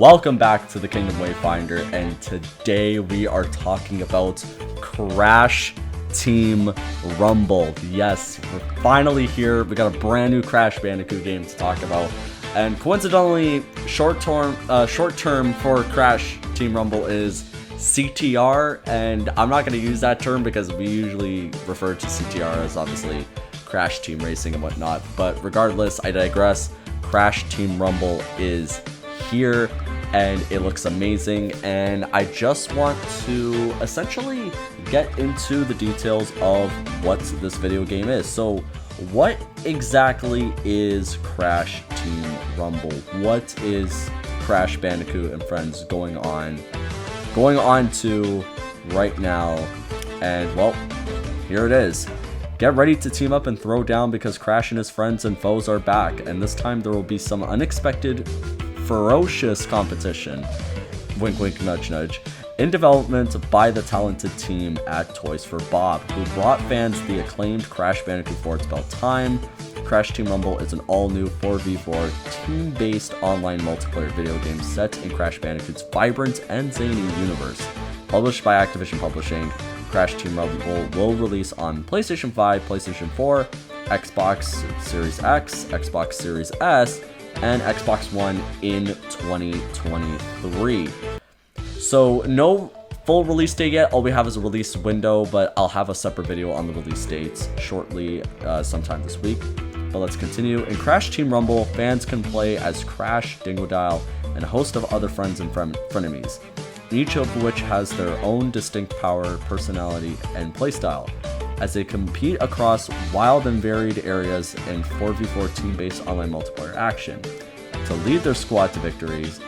Welcome back to the Kingdom Wayfinder, and today we are talking about Crash Team Rumble. Yes, we're finally here. We got a brand new Crash Bandicoot game to talk about, and coincidentally, short term for Crash Team Rumble is CTR, and I'm not going to use that term because we usually refer to CTR as obviously Crash Team Racing and whatnot, but regardless, I digress. Crash Team Rumble is here and it looks amazing, and I just want to essentially get into the details of what this video game is. So what exactly is Crash Team Rumble? What is Crash Bandicoot and Friends going on to right now? And well, here it is. Get ready to team up and throw down because Crash and his friends and foes are back, and this time there will be some unexpected, ferocious competition. Wink wink nudge nudge. In development by the talented team at Toys for Bob, who brought fans the acclaimed Crash Bandicoot 4 It's About Time. Crash Team Rumble is an all-new 4v4 team-based online multiplayer video game set in Crash Bandicoot's vibrant and zany universe. Published by Activision Publishing, Crash Team Rumble will release on PlayStation 5, PlayStation 4, Xbox Series X, Xbox Series S, and Xbox One in 2023. So no full release date yet. All we have is a release window, but I'll have a separate video on the release dates shortly, sometime this week. But let's continue. In Crash Team Rumble, fans can play as Crash, Dingodile, and a host of other friends and frenemies, each of which has their own distinct power, personality, and playstyle, as they compete across wild and varied areas in 4v4 team-based online multiplayer action. To lead their squad to victories,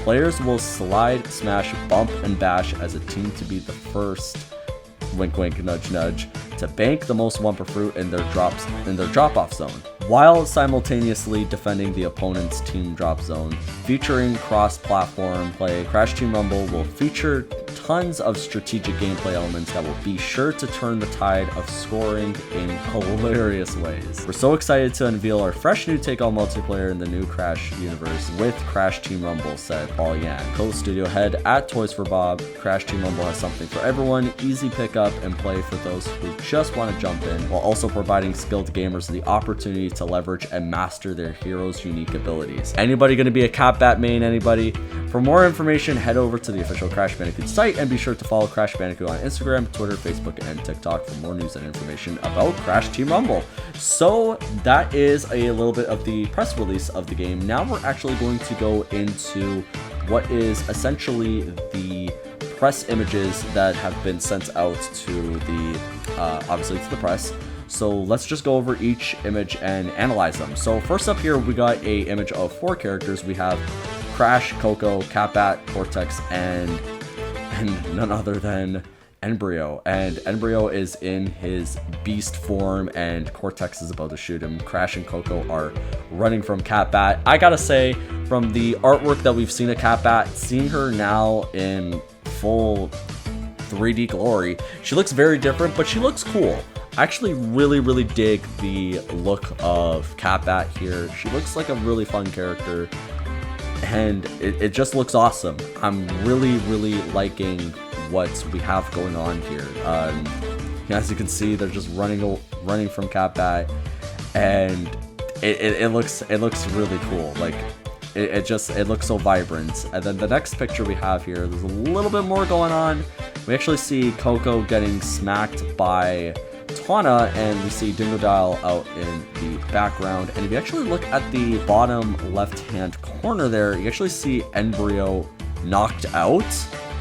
players will slide, smash, bump, and bash as a team to be the first, wink wink nudge nudge, to bank the most Wumpa Fruit in their drop-off zone, while simultaneously defending the opponent's team drop zone. Featuring cross-platform play, Crash Team Rumble will feature tons of strategic gameplay elements that will be sure to turn the tide of scoring in hilarious ways. We're so excited to unveil our fresh new take on multiplayer in the new Crash universe with Crash Team Rumble, said Paul Yan, co-studio head at Toys for Bob. Crash Team Rumble has something for everyone, easy pickup and play for those who just want to jump in, while also providing skilled gamers the opportunity to leverage and master their heroes' unique abilities. Anybody going to be a Cat-Bat main? Anybody? For more information, head over to the official Crash Bandicoot site and be sure to follow Crash Bandicoot on Instagram, Twitter, Facebook, and TikTok for more news and information about Crash Team Rumble. So that is a little bit of the press release of the game. Now we're actually going to go into what is essentially the press images that have been sent out to the, obviously to the press. So let's just go over each image and analyze them. So first up here, we got a image of 4 characters. We have Crash, Coco, Cat-Bat, Cortex, and none other than Embryo. And Embryo is in his beast form, and Cortex is about to shoot him. Crash and Coco are running from Cat-Bat. I gotta say, from the artwork that we've seen of Cat-Bat, seeing her now in full 3D glory, she looks very different, but she looks cool. I actually really dig the look of Cat-Bat here. She looks like a really fun character, and it just looks awesome. I'm really liking what we have going on here. As you can see, they're just running from Cat-Bat, and it looks really cool. Like it looks so vibrant. And then the next picture we have here, there's a little bit more going on. We actually see Coco getting smacked by Tawna, and we see Dingodile out in the background. And if you actually look at the bottom left-hand corner there, you actually see Embryo knocked out.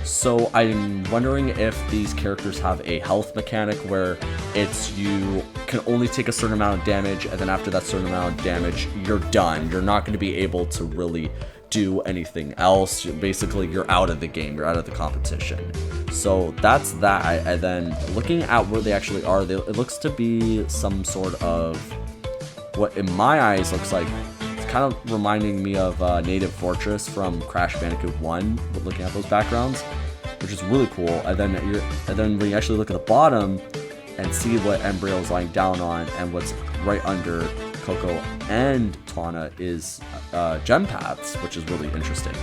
So I'm wondering if these characters have a health mechanic where it's you can only take a certain amount of damage, and then after that certain amount of damage, you're done. You're not going to be able to really do anything else. Basically, you're out of the game. You're out of the competition. So that's that. And then looking at where they actually are, it looks to be some sort of what in my eyes looks like, it's kind of reminding me of Native Fortress from Crash Bandicoot 1, looking at those backgrounds, which is really cool. And then when you actually look at the bottom and see what Embryo is lying down on and what's right under Coco and Tawna is gem paths, which is really interesting.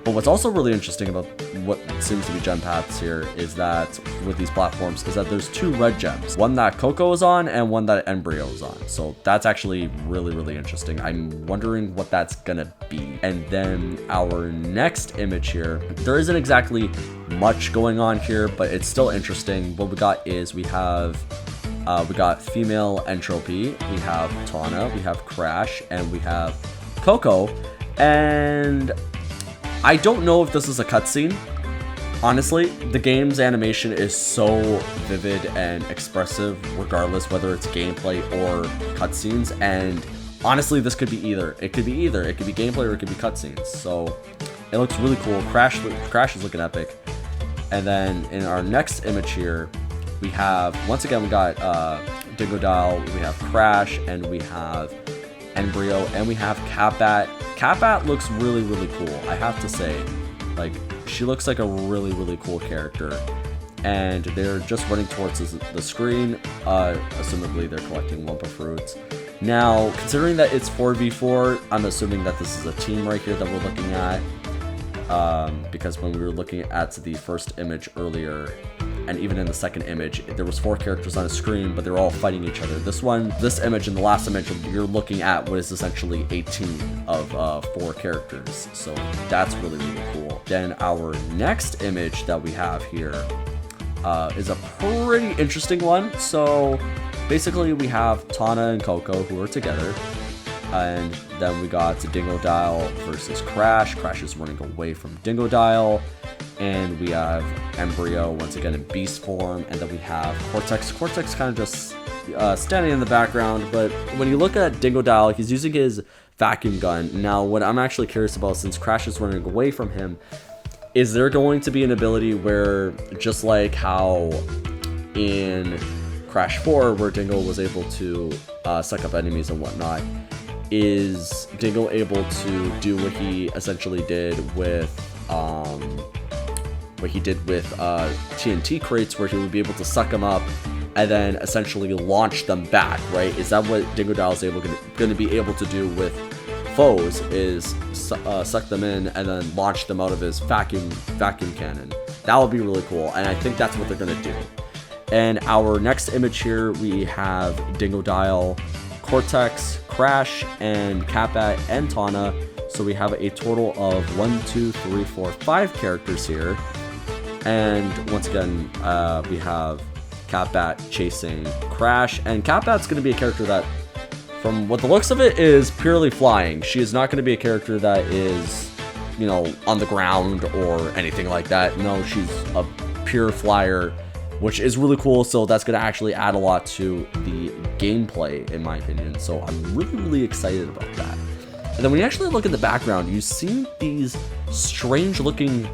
But what's also really interesting about what seems to be gem paths here is that with these platforms is that there's 2 red gems, one that Coco is on and one that Embryo is on. So that's actually really, really interesting. I'm wondering what that's gonna be. And then our next image here, there isn't exactly much going on here, but it's still interesting. What we got is we got female Entropy, we have Tawna, we have Crash, and we have Coco. And I don't know if this is a cutscene. Honestly, the game's animation is so vivid and expressive, regardless whether it's gameplay or cutscenes. And honestly, this could be either. It could be either. It could be gameplay or it could be cutscenes. So it looks really cool. Crash is looking epic. And then in our next image here, we have, once again, we got Dingodile, we have Crash, and we have Embryo, and we have Catbat. Catbat looks really, really cool, I have to say. Like, she looks like a really, really cool character. And they're just running towards the screen. Assumably, they're collecting Wumpa Fruits. Now, considering that it's 4v4, I'm assuming that this is a team right here that we're looking at. Because when we were looking at the first image earlier, and even in the second image, there was 4 characters on a screen, but they're all fighting each other. This image and the last image, you're looking at what is essentially a team of 4 characters. So that's really, really cool. Then our next image that we have here is a pretty interesting one. So basically we have Tawna and Coco who are together. And then we got Dingodile versus Crash. Crash is running away from Dingodile. And we have Embryo once again in beast form, and then we have Cortex. Cortex kind of just standing in the background, but when you look at Dingodile, he's using his vacuum gun. Now, what I'm actually curious about, since Crash is running away from him, is there going to be an ability where, just like how in Crash 4, where Dingo was able to suck up enemies and whatnot, is Dingo able to do what he essentially did with TNT crates, where he would be able to suck them up and then essentially launch them back, right? Is that what Dingodile is going to be able to do with foes, is suck them in and then launch them out of his vacuum cannon? That would be really cool, and I think that's what they're going to do. And our next image here, we have Dingodile, Cortex, Crash, and Catbat and Tawna. So we have a total of 5 characters here. And once again, we have Catbat chasing Crash. And Catbat's going to be a character that, from what the looks of it, is purely flying. She is not going to be a character that is, on the ground or anything like that. No, she's a pure flyer, which is really cool. So that's going to actually add a lot to the gameplay, in my opinion. So I'm really, really excited about that. And then when you actually look at the background, you see these strange looking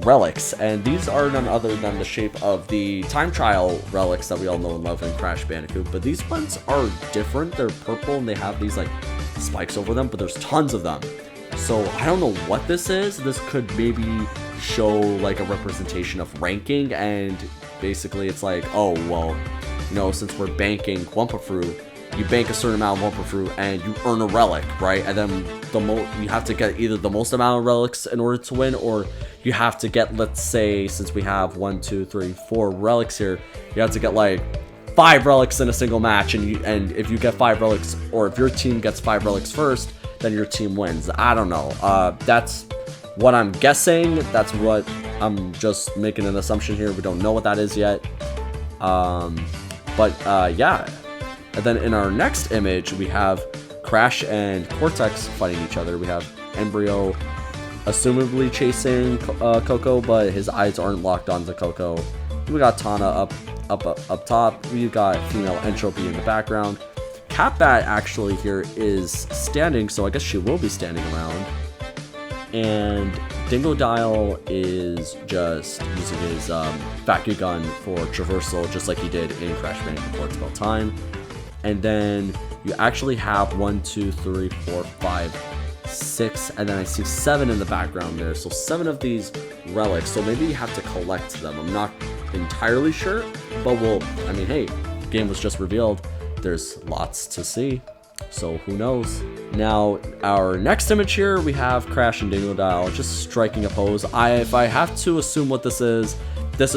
relics, and these are none other than the shape of the time trial relics that we all know and love in Crash Bandicoot. But these ones are different. They're purple and they have these like spikes over them, but there's tons of them. So I don't know what this is. This could maybe show like a representation of ranking, and basically it's like, oh well, since we're banking Wumpa Fruit, you bank a certain amount of Wumpa Fruit and you earn a relic, right? And then you have to get either the most amount of relics in order to win, or you have to get, let's say, since we have 1, 2, 3, 4 relics here, you have to get like 5 relics in a single match, and if you get 5 relics, or if your team gets 5 relics first, then your team wins. I don't know. That's what I'm guessing. That's what I'm just making an assumption here. We don't know what that is yet. Yeah. And then in our next image, we have Crash and Cortex fighting each other. We have Embryo assumably chasing Coco, but his eyes aren't locked onto Coco. We got Tawna up top. We've got female Entropy in the background. Catbat actually here is standing, so I guess she will be standing around. And Dingodile is just using his vacuum gun for traversal, just like he did in Crash Bandicoot 4: It's About Time. And then you actually have 1, 2, 3, 4, 5, 6, and then I see 7 in the background there. So 7 of these relics. So maybe you have to collect them. I'm not entirely sure, but hey, the game was just revealed. There's lots to see. So who knows? Now, our next image here, we have Crash and Dingodile just striking a pose. If I have to assume what this is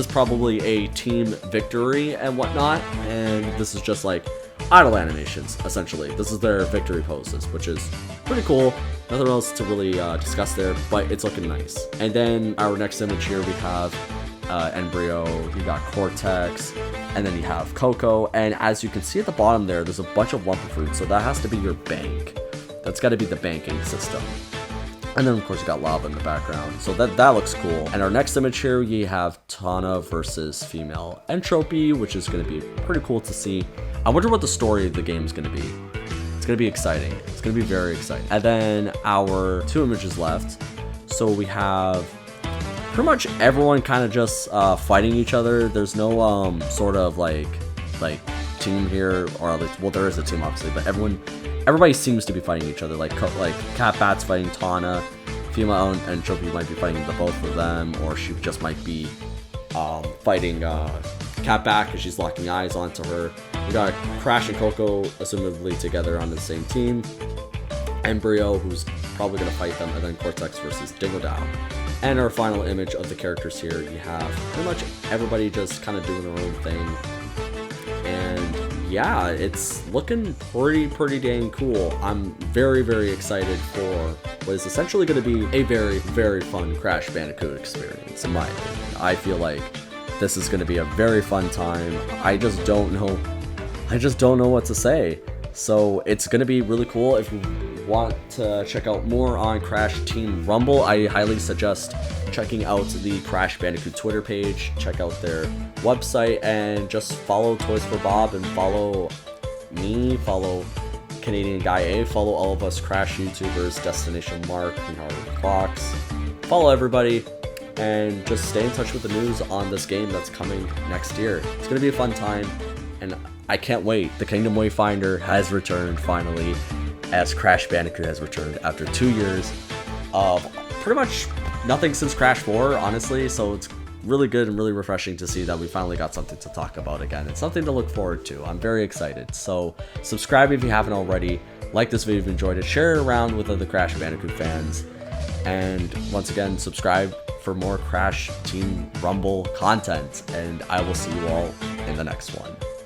probably a team victory and whatnot, and this is just like idle animations, essentially. This is their victory poses, which is pretty cool. Nothing else to really discuss there, but it's looking nice. And then our next image here, we have Embryo, you got Cortex, and then you have Coco. And as you can see at the bottom there's a bunch of Wumpa fruits, so that has to be your bank. That's got to be the banking system. And then of course you got Lava in the background, so that looks cool. And our next image here, we have Tawna versus female Entropy, which is going to be pretty cool to see. I wonder what the story of the game is going to be. It's going to be exciting. It's going to be very exciting. And then our 2 images left. So we have pretty much everyone kind of just fighting each other. There's no sort of like team here, or at least, well, there is a team obviously, but everybody seems to be fighting each other. Like Cat Bat's fighting Tawna, female Entropy might be fighting the both of them, or she just might be fighting Cat Bat because she's locking eyes onto her. We got Crash and Coco assumedly together on the same team. Embryo, who's probably going to fight them, and then Cortex versus Dingodile. And our final image of the characters here, you have pretty much everybody just kind of doing their own thing. And yeah, it's looking pretty dang cool. I'm very, very excited for what is essentially going to be a very, very fun Crash Bandicoot experience, in my opinion. I feel like this is going to be a very fun time. I just don't know what to say. So it's going to be really cool. If you want to check out more on Crash Team Rumble, I highly suggest checking out the Crash Bandicoot Twitter page, check out their website, and just follow Toys for Bob, and follow me, follow Canadian Guy A, follow all of us Crash YouTubers, Destination Mark, Fox, follow everybody, and just stay in touch with the news on this game that's coming next year. It's going to be a fun time, and I can't wait. The Kingdom Wayfinder has returned finally, as Crash Bandicoot has returned after 2 years of pretty much nothing since Crash 4, honestly. So it's really good and really refreshing to see that we finally got something to talk about again. It's something to look forward to. I'm very excited. So subscribe if you haven't already. Like this video if you enjoyed it. Share it around with other Crash Bandicoot fans. And once again, subscribe for more Crash Team Rumble content. And I will see you all in the next one.